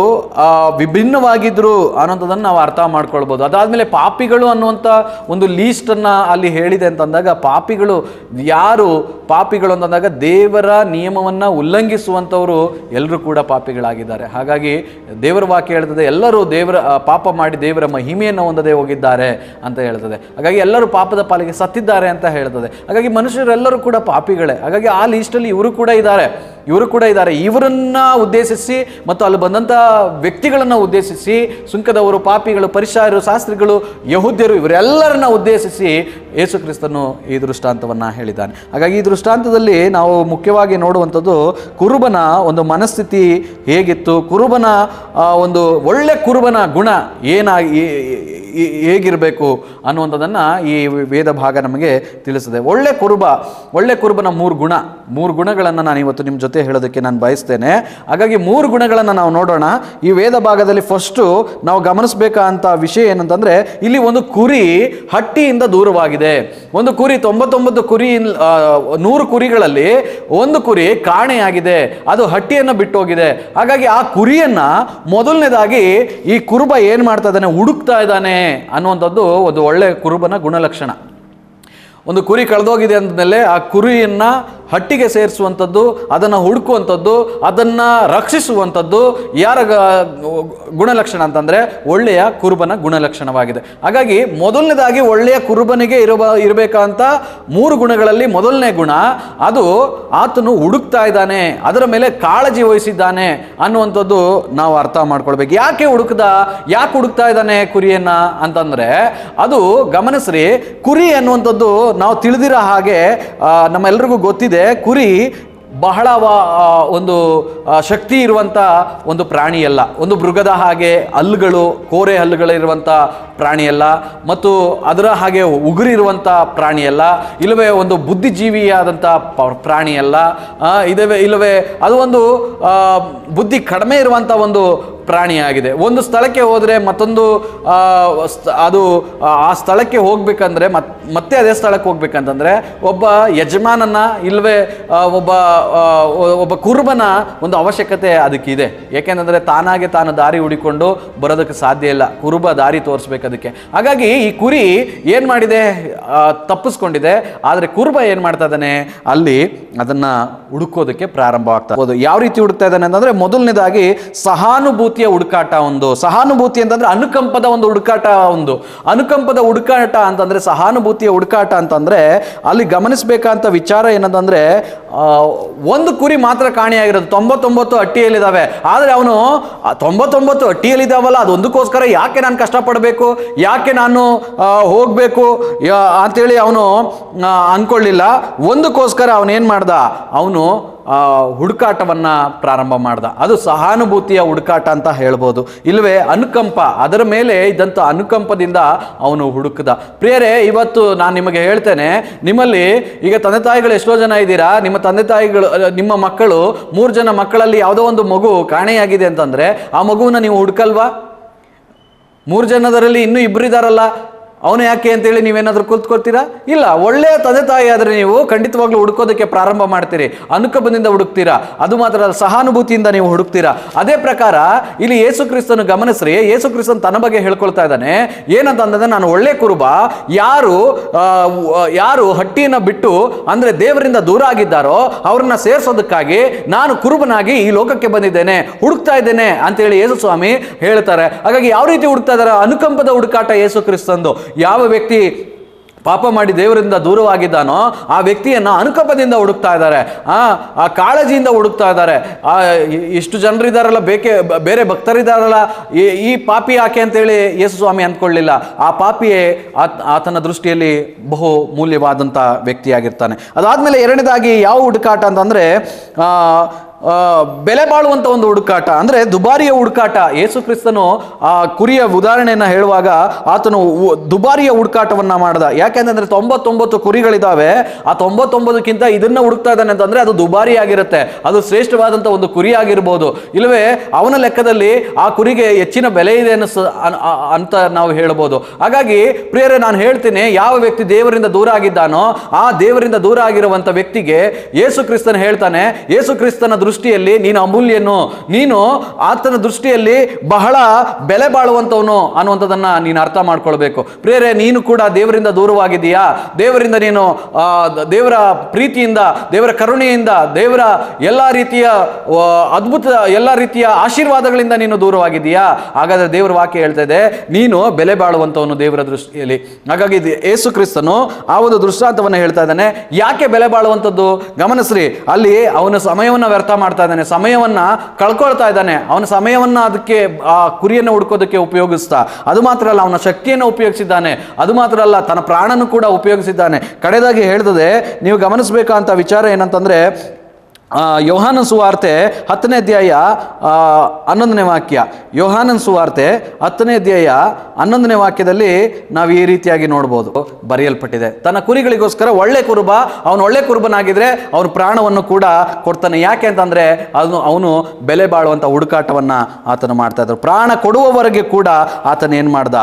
Speaker 1: ವಿಭಿನ್ನವಾಗಿದ್ದರು ಅನ್ನೋಂಥದ್ದನ್ನು ನಾವು ಅರ್ಥ ಮಾಡ್ಕೊಳ್ಬೋದು. ಅದಾದಮೇಲೆ ಪಾಪಿಗಳು ಅನ್ನುವಂಥ ಒಂದು ಲೀಸ್ಟನ್ನು ಅಲ್ಲಿ ಹೇಳಿದೆ ಅಂತಂದಾಗ, ಯಾರು ಪಾಪಿಗಳು ಅಂತಂದಾಗ ದೇವರ ನಿಯಮವನ್ನು ಉಲ್ಲಂಘಿಸುವಂಥವರು ಎಲ್ಲರೂ ಕೂಡ ಪಾಪಿಗಳಾಗಿದ್ದಾರೆ. ಹಾಗಾಗಿ ದೇವರ ವಾಕ್ಯ ಹೇಳ್ತದೆ, ಎಲ್ಲರೂ ಪಾಪ ಮಾಡಿ ದೇವರ ಮಹಿಮೆಯನ್ನು ಹೊಂದದೇ ಹೋಗಿದ್ದಾರೆ ಅಂತ ಹೇಳ್ತದೆ. ಹಾಗಾಗಿ ಎಲ್ಲರೂ ಪಾಪದ ಪಾಲಿಗೆ ಸತ್ತಿದ್ದಾರೆ ಅಂತ ಹೇಳ್ತದೆ. ಹಾಗಾಗಿ ಮನುಷ್ಯರೆಲ್ಲರೂ ಕೂಡ ಪಾಪಿಗಳೇ. ಹಾಗಾಗಿ ಆ ಲೀಸ್ಟಲ್ಲಿ ಇವರು ಕೂಡ ಇದ್ದಾರೆ. ಇವರನ್ನ ಉದ್ದೇಶಿಸಿ ಮತ್ತು ಅಲ್ಲಿ ಬಂದಂಥ ವ್ಯಕ್ತಿಗಳನ್ನು ಉದ್ದೇಶಿಸಿ ಸುಂಕದವರು, ಪಾಪಿಗಳು, ಪರಿಸಾಯರು, ಶಾಸ್ತ್ರಿಗಳು, ಯಹೂದ್ಯರು ಇವರೆಲ್ಲರನ್ನ ಉದ್ದೇಶಿಸಿ ಯೇಸು ಕ್ರಿಸ್ತನು ಈ ದೃಷ್ಟಾಂತವನ್ನು ಹೇಳಿದ್ದಾನೆ. ಹಾಗಾಗಿ ಈ ದೃಷ್ಟಾಂತದಲ್ಲಿ ನಾವು ಮುಖ್ಯವಾಗಿ ನೋಡುವಂಥದ್ದು ಕುರುಬನ ಒಂದು ಮನಸ್ಥಿತಿ ಹೇಗಿತ್ತು, ಕುರುಬನ ಒಂದು ಒಳ್ಳೆ ಕುರುಬನ ಗುಣ ಹೇಗಿರಬೇಕು ಅನ್ನುವಂಥದ್ದನ್ನು ಈ ವೇದ ಭಾಗ ನಮಗೆ ತಿಳಿಸ್ತದೆ. ಒಳ್ಳೆ ಕುರುಬನ ಮೂರು ಗುಣಗಳನ್ನು ನಾನು ಇವತ್ತು ನಿಮ್ಮ ಜೊತೆ ಹೇಳೋದಕ್ಕೆ ನಾನು ಬಯಸ್ತೇನೆ. ಹಾಗಾಗಿ 3 ಗುಣಗಳನ್ನು ನಾವು ನೋಡೋಣ. ಈ ವೇದ ಭಾಗದಲ್ಲಿ ಫಸ್ಟು ನಾವು ಗಮನಿಸಬೇಕಂತ ವಿಷಯ ಏನಂತಂದರೆ, ಇಲ್ಲಿ ಒಂದು ಕುರಿ ಹಟ್ಟಿಯಿಂದ ದೂರವಾಗಿದೆ. ಒಂದು ಕುರಿ 99 ಕುರಿ 100 ಕುರಿಗಳಲ್ಲಿ ಒಂದು ಕುರಿ ಕಾಣೆಯಾಗಿದೆ, ಅದು ಹಟ್ಟಿಯನ್ನು ಬಿಟ್ಟೋಗಿದೆ. ಹಾಗಾಗಿ ಆ ಕುರಿಯನ್ನು ಮೊದಲನೇದಾಗಿ ಈ ಕುರುಬ ಏನು ಮಾಡ್ತಾ ಇದ್ದಾನೆ, ಹುಡುಕ್ತಾ ಇದ್ದಾನೆ ಅನ್ನುವಂಥದ್ದು ಒಂದು ಒಳ್ಳೆಯ ಕುರುಬನ ಗುಣಲಕ್ಷಣ. ಒಂದು ಕುರಿ ಕಳೆದೋಗಿದೆ ಅಂದಮೇಲೆ ಆ ಕುರಿಯನ್ನು ಹಟ್ಟಿಗೆ ಸೇರಿಸುವಂಥದ್ದು, ಅದನ್ನು ಹುಡುಕುವಂಥದ್ದು, ಅದನ್ನು ರಕ್ಷಿಸುವಂಥದ್ದು ಯಾರ ಗುಣಲಕ್ಷಣ ಅಂತಂದರೆ ಒಳ್ಳೆಯ ಕುರುಬನ ಗುಣಲಕ್ಷಣವಾಗಿದೆ. ಹಾಗಾಗಿ ಮೊದಲನೇದಾಗಿ ಒಳ್ಳೆಯ ಕುರುಬನಿಗೆ ಇರಬೇಕಂತ 3 ಗುಣಗಳಲ್ಲಿ ಮೊದಲನೇ ಗುಣ ಅದು ಆತನು ಹುಡುಕ್ತಾ ಇದ್ದಾನೆ, ಅದರ ಮೇಲೆ ಕಾಳಜಿ ವಹಿಸಿದ್ದಾನೆ ಅನ್ನುವಂಥದ್ದು ನಾವು ಅರ್ಥ ಮಾಡ್ಕೊಳ್ಬೇಕು. ಯಾಕೆ ಹುಡುಕ್ತಾ ಇದ್ದಾನೆ ಕುರಿಯನ್ನು ಅಂತಂದರೆ, ಅದು ಗಮನಿಸ್ರಿ, ಕುರಿ ಅನ್ನುವಂಥದ್ದು ನಾವು ತಿಳಿದಿರೋ ಹಾಗೆ ನಮ್ಮೆಲ್ಲರಿಗೂ ಗೊತ್ತಿದೆ, ಕುರಿ ಬಹಳ ಒಂದು ಶಕ್ತಿ ಇರುವಂಥ ಒಂದು ಪ್ರಾಣಿಯಲ್ಲ. ಒಂದು ಮೃಗದ ಹಾಗೆ ಕೋರೆ ಹಲ್ಲುಗಳಿರುವಂಥ ಪ್ರಾಣಿಯಲ್ಲ, ಮತ್ತು ಅದರ ಹಾಗೆ ಉಗುರಿರುವಂಥ ಪ್ರಾಣಿಯಲ್ಲ, ಇಲ್ಲವೇ ಒಂದು ಬುದ್ಧಿಜೀವಿಯಾದಂಥ ಪ್ರಾಣಿಯಲ್ಲ, ಇಲ್ಲವೇ ಅದು ಒಂದು ಬುದ್ಧಿ ಕಡಿಮೆ ಇರುವಂಥ ಒಂದು ಪ್ರಾಣಿಯಾಗಿದೆ. ಒಂದು ಸ್ಥಳಕ್ಕೆ ಹೋದರೆ ಮತ್ತೊಂದು ಅದು ಆ ಸ್ಥಳಕ್ಕೆ ಹೋಗ್ಬೇಕಂದ್ರೆ ಮತ್ತೆ ಅದೇ ಸ್ಥಳಕ್ಕೆ ಹೋಗ್ಬೇಕಂತಂದ್ರೆ ಒಬ್ಬ ಯಜಮಾನನ ಇಲ್ಲವೇ ಒಬ್ಬ ಕುರುಬನ ಒಂದು ಅವಶ್ಯಕತೆ ಅದಕ್ಕಿದೆ. ಯಾಕೆಂತಂದ್ರೆ ತಾನಾಗೆ ತಾನು ದಾರಿ ಹುಡಿಕೊಂಡು ಬರೋದಕ್ಕೆ ಸಾಧ್ಯ ಇಲ್ಲ, ಕುರುಬ ದಾರಿ ತೋರಿಸ್ಬೇಕು ಅದಕ್ಕೆ. ಹಾಗಾಗಿ ಈ ಕುರಿ ಏನ್ ಮಾಡಿದೆ, ತಪ್ಪಿಸ್ಕೊಂಡಿದೆ. ಆದರೆ ಕುರುಬ ಏನ್ ಮಾಡ್ತಾ ಇದ್ದಾನೆ, ಅಲ್ಲಿ ಅದನ್ನ ಹುಡುಕೋದಕ್ಕೆ ಪ್ರಾರಂಭ ಆಗ್ತಾ ಹೋದು. ಯಾವ ರೀತಿ ಹುಡುಕ್ತಾ ಇದ್ದಾನೆ ಅಂತಂದ್ರೆ, ಮೊದಲನೇದಾಗಿ ಸಹಾನುಭೂತಿಯ ಹುಡುಕಾಟ. ಸಹಾನುಭೂತಿ ಅಂತಂದ್ರೆ ಅನುಕಂಪದ ಒಂದು ಹುಡುಕಾಟ. ಅನುಕಂಪದ ಹುಡುಕಾಟ ಅಂತಂದ್ರೆ, ಸಹಾನುಭೂತಿಯ ಹುಡುಕಾಟ ಅಂತಂದ್ರೆ ಅಲ್ಲಿ ಗಮನಿಸಬೇಕಂತ ವಿಚಾರ ಏನಂತಂದ್ರೆ, ಒಂದು ಕುರಿ ಮಾತ್ರ ಕಾಣೆಯಾಗಿರೋದು, 99 ಹಟ್ಟಿಯಲ್ಲಿದ್ದಾವೆ. ಆದರೆ ಅವನು 99 ಹಟ್ಟಿಯಲ್ಲಿದ್ದಾವಲ್ಲ, ಅದೊಂದಕ್ಕೋಸ್ಕರ ಯಾಕೆ ನಾನು ಕಷ್ಟಪಡಬೇಕು, ಯಾಕೆ ನಾನು ಹೋಗ್ಬೇಕು ಅಂತೇಳಿ ಅವನು ಅನ್ಕೊಳ್ಳಿಲ್ಲ. ಒಂದಕ್ಕೋಸ್ಕರ ಅವನೇನ್ ಮಾಡ್ದ, ಅವನು ಹುಡುಕಾಟವನ್ನ ಪ್ರಾರಂಭ ಮಾಡ್ದ. ಅದು ಸಹಾನುಭೂತಿಯ ಹುಡುಕಾಟ ಅಂತ ಹೇಳ್ಬೋದು, ಇಲ್ಲವೇ ಅನುಕಂಪ, ಅದರ ಮೇಲೆ ಇದ್ದಂಥ ಅನುಕಂಪದಿಂದ ಅವನು ಹುಡುಕದ. ಪ್ರಿಯರೇ, ಇವತ್ತು ನಾನು ನಿಮಗೆ ಹೇಳ್ತೇನೆ, ನಿಮ್ಮಲ್ಲಿ ಈಗ ತಂದೆ ತಾಯಿಗಳು ಎಷ್ಟೋ ಜನ ಇದ್ದೀರಾ, ನಿಮ್ಮ ತಂದೆ ತಾಯಿಗಳು, ನಿಮ್ಮ ಮಕ್ಕಳು 3 ಜನ ಮಕ್ಕಳಲ್ಲಿ ಯಾವುದೋ ಒಂದು ಮಗು ಕಾಣೆಯಾಗಿದೆ ಅಂತಂದ್ರೆ ಆ ಮಗುವನ್ನ ನೀವು ಹುಡುಕಲ್ವಾ? 3 ಜನದರಲ್ಲಿ ಇನ್ನೂ 2 ಇದ್ದಾರಲ್ಲ, ಅವನು ಯಾಕೆ ಅಂತೇಳಿ ನೀವೇನಾದ್ರೂ ಕೂತ್ಕೊಳ್ತೀರಾ? ಇಲ್ಲ. ಒಳ್ಳೆಯ ತಂದೆ ತಾಯಿ ಆದರೆ ನೀವು ಖಂಡಿತವಾಗ್ಲೂ ಹುಡುಕೋದಕ್ಕೆ ಪ್ರಾರಂಭ ಮಾಡ್ತೀರಿ, ಅನುಕಂಪದಿಂದ ಹುಡುಕ್ತೀರಾ. ಅದು ಮಾತ್ರ ಅಲ್ಲ, ಸಹಾನುಭೂತಿಯಿಂದ ನೀವು ಹುಡುಕ್ತೀರಾ. ಅದೇ ಪ್ರಕಾರ ಇಲ್ಲಿ ಯೇಸು ಕ್ರಿಸ್ತನು ಗಮನಿಸ್ರಿ, ಯೇಸು ಕ್ರಿಸ್ತನ್ ತನ್ನ ಬಗ್ಗೆ ಹೇಳ್ಕೊಳ್ತಾ ಇದ್ದಾನೆ. ಏನಂತಂದ್ರೆ, ನಾನು ಒಳ್ಳೆ ಕುರುಬ. ಯಾರು ಹಟ್ಟಿಯನ್ನು ಬಿಟ್ಟು ಅಂದ್ರೆ ದೇವರಿಂದ ದೂರ ಆಗಿದ್ದಾರೋ ಅವ್ರನ್ನ ಸೇರಿಸೋದಕ್ಕಾಗಿ ನಾನು ಕುರುಬನಾಗಿ ಈ ಲೋಕಕ್ಕೆ ಬಂದಿದ್ದೇನೆ, ಹುಡುಕ್ತಾ ಇದ್ದೇನೆ ಅಂತೇಳಿ ಯೇಸು ಸ್ವಾಮಿ ಹೇಳ್ತಾರೆ. ಹಾಗಾಗಿ ಯಾವ ರೀತಿ ಹುಡುಕ್ತಾ ಇದ್ದಾರೆ? ಅನುಕಂಪದ ಹುಡುಕಾಟ ಯೇಸು ಕ್ರಿಸ್ತಂದು. ಯಾವ ವ್ಯಕ್ತಿ ಪಾಪ ಮಾಡಿ ದೇವರಿಂದ ದೂರವಾಗಿದ್ದಾನೋ ಆ ವ್ಯಕ್ತಿಯನ್ನು ಅನುಕಂಪದಿಂದ ಹುಡುಕ್ತಾ ಇದ್ದಾರೆ, ಆ ಕಾಳಜಿಯಿಂದ ಹುಡುಕ್ತಾ ಇದ್ದಾರೆ. ಇಷ್ಟು ಜನರಿದ್ದಾರಲ್ಲ, ಬೇರೆ ಭಕ್ತರಿದ್ದಾರಲ್ಲ, ಈ ಪಾಪಿ ಯಾಕೆ ಅಂತೇಳಿ ಯೇಸು ಸ್ವಾಮಿ ಅಂದ್ಕೊಳ್ಳಿಲ್ಲ. ಆ ಪಾಪಿಯೇ ಆತನ ದೃಷ್ಟಿಯಲ್ಲಿ ಬಹು ಮೂಲ್ಯವಾದಂಥ ವ್ಯಕ್ತಿಯಾಗಿರ್ತಾನೆ. ಅದಾದ್ಮೇಲೆ ಎರಡನೇದಾಗಿ ಯಾವ ಹುಡುಕಾಟ ಅಂತಂದ್ರೆ, ಬೆಲೆ ಬಾಳುವಂಥ ಒಂದು ಹುಡುಕಾಟ, ಅಂದರೆ ದುಬಾರಿಯ ಹುಡುಕಾಟ. ಯೇಸು ಕ್ರಿಸ್ತನು ಆ ಕುರಿಯ ಉದಾಹರಣೆಯನ್ನು ಹೇಳುವಾಗ ಆತನು ದುಬಾರಿಯ ಹುಡುಕಾಟವನ್ನು ಮಾಡ್ದ. ಯಾಕೆಂತಂದ್ರೆ 99 ಕುರಿಗಳಿದ್ದಾವೆ, ಆ 99ಕ್ಕಿಂತ ಇದನ್ನ ಹುಡುಕ್ತಾ ಇದ್ದಾನೆ ಅಂತಂದ್ರೆ ಅದು ದುಬಾರಿ ಆಗಿರುತ್ತೆ, ಅದು ಶ್ರೇಷ್ಠವಾದಂಥ ಒಂದು ಕುರಿ ಆಗಿರ್ಬೋದು, ಇಲ್ಲವೇ ಅವನ ಲೆಕ್ಕದಲ್ಲಿ ಆ ಕುರಿಗೆ ಹೆಚ್ಚಿನ ಬೆಲೆ ಇದೆ ಅಂತ ನಾವು ಹೇಳ್ಬೋದು. ಹಾಗಾಗಿ ಪ್ರಿಯರೇ, ನಾನು ಹೇಳ್ತೀನಿ, ಯಾವ ವ್ಯಕ್ತಿ ದೇವರಿಂದ ದೂರ ಆಗಿದ್ದಾನೋ ಆ ದೇವರಿಂದ ದೂರ ಆಗಿರುವಂಥ ವ್ಯಕ್ತಿಗೆ ಯೇಸು ಕ್ರಿಸ್ತನ ಹೇಳ್ತಾನೆ, ಯೇಸು ಕ್ರಿಸ್ತನ ದೃಷ್ಟಿಯಲ್ಲಿ ನೀನು ಅಮೂಲ್ಯನು, ನೀನು ಆತನ ದೃಷ್ಟಿಯಲ್ಲಿ ಬಹಳ ಬೆಲೆ ಬಾಳುವಂತವನು ಅನ್ನುವಂಥದ್ದನ್ನ ನೀನು ಅರ್ಥ ಮಾಡ್ಕೊಳ್ಬೇಕು. ಪ್ರಿಯರೇ, ನೀನು ಕೂಡ ದೇವರಿಂದ ದೂರವಾಗಿದೆಯಾ? ದೇವರಿಂದ ನೀನು ದೇವರ ಪ್ರೀತಿಯಿಂದ, ದೇವರ ಕರುಣೆಯಿಂದ, ದೇವರ ಎಲ್ಲ ರೀತಿಯ ಅದ್ಭುತ ಎಲ್ಲ ರೀತಿಯ ಆಶೀರ್ವಾದಗಳಿಂದ ನೀನು ದೂರವಾಗಿದೆಯಾ? ಹಾಗಾದ್ರೆ ದೇವರ ವಾಕ್ಯ ಹೇಳ್ತಾ ಇದೆ, ನೀನು ಬೆಲೆ ಬಾಳುವಂತವನು ದೇವರ ದೃಷ್ಟಿಯಲ್ಲಿ. ಹಾಗಾಗಿ ಯೇಸು ಕ್ರಿಸ್ತನು ಆ ಒಂದು ದೃಷ್ಟಾಂತವನ್ನು ಹೇಳ್ತಾ ಇದ್ದಾನೆ. ಯಾಕೆ ಬೆಲೆ ಬಾಳುವಂಥದ್ದು? ಗಮನಿಸ್ರಿ, ಅಲ್ಲಿ ಅವನ ಸಮಯವನ್ನು ವ್ಯರ್ಥ ಮಾಡ್ತಾ ಇದ್ದಾನೆ, ಸಮಯವನ್ನ ಕಳ್ಕೊಳ್ತಾ ಇದ್ದಾನೆ. ಅವನ ಸಮಯವನ್ನ ಅದಕ್ಕೆ ಆ ಕುರಿಯನ್ನು ಹುಡುಕೋದಕ್ಕೆ ಉಪಯೋಗಿಸ್ತಾ, ಅದು ಮಾತ್ರ ಅಲ್ಲ, ಅವನ ಶಕ್ತಿಯನ್ನು ಉಪಯೋಗಿಸಿದ್ದಾನೆ, ಅದು ಮಾತ್ರ ಅಲ್ಲ, ತನ್ನ ಪ್ರಾಣನು ಕೂಡ ಉಪಯೋಗಿಸಿದ್ದಾನೆ. ಕಡೆದಾಗಿ ಹೇಳ್ತದೆ, ನೀವು ಗಮನಿಸಬೇಕಂತ ವಿಚಾರ ಏನಂತಂದ್ರೆ, ಯೋಹಾನನ ಸುವಾರ್ತೆ 10ನೇ ಅಧ್ಯಾಯ 11ನೇ ವಾಕ್ಯ. ಯೋಹಾನನ ಸುವಾರ್ತೆ 10ನೇ ಅಧ್ಯಾಯ 11ನೇ ವಾಕ್ಯದಲ್ಲಿ ನಾವು ಈ ರೀತಿಯಾಗಿ ನೋಡ್ಬೋದು, ಬರೆಯಲ್ಪಟ್ಟಿದೆ, ತನ್ನ ಕುರಿಗಳಿಗೋಸ್ಕರ ಒಳ್ಳೆ ಕುರುಬ, ಅವನು ಒಳ್ಳೆ ಕುರುಬನಾಗಿದ್ರೆ ಅವನ ಪ್ರಾಣವನ್ನು ಕೂಡ ಕೊಡ್ತಾನೆ. ಯಾಕೆ ಅಂತಂದ್ರೆ ಅವನು ಬೆಲೆ ಬಾಳುವಂಥ ಹುಡುಕಾಟವನ್ನ ಆತನು ಮಾಡ್ತಾ ಇದ್ರು. ಪ್ರಾಣ ಕೊಡುವವರೆಗೆ ಕೂಡ ಆತನ ಏನ್ ಮಾಡ್ದ?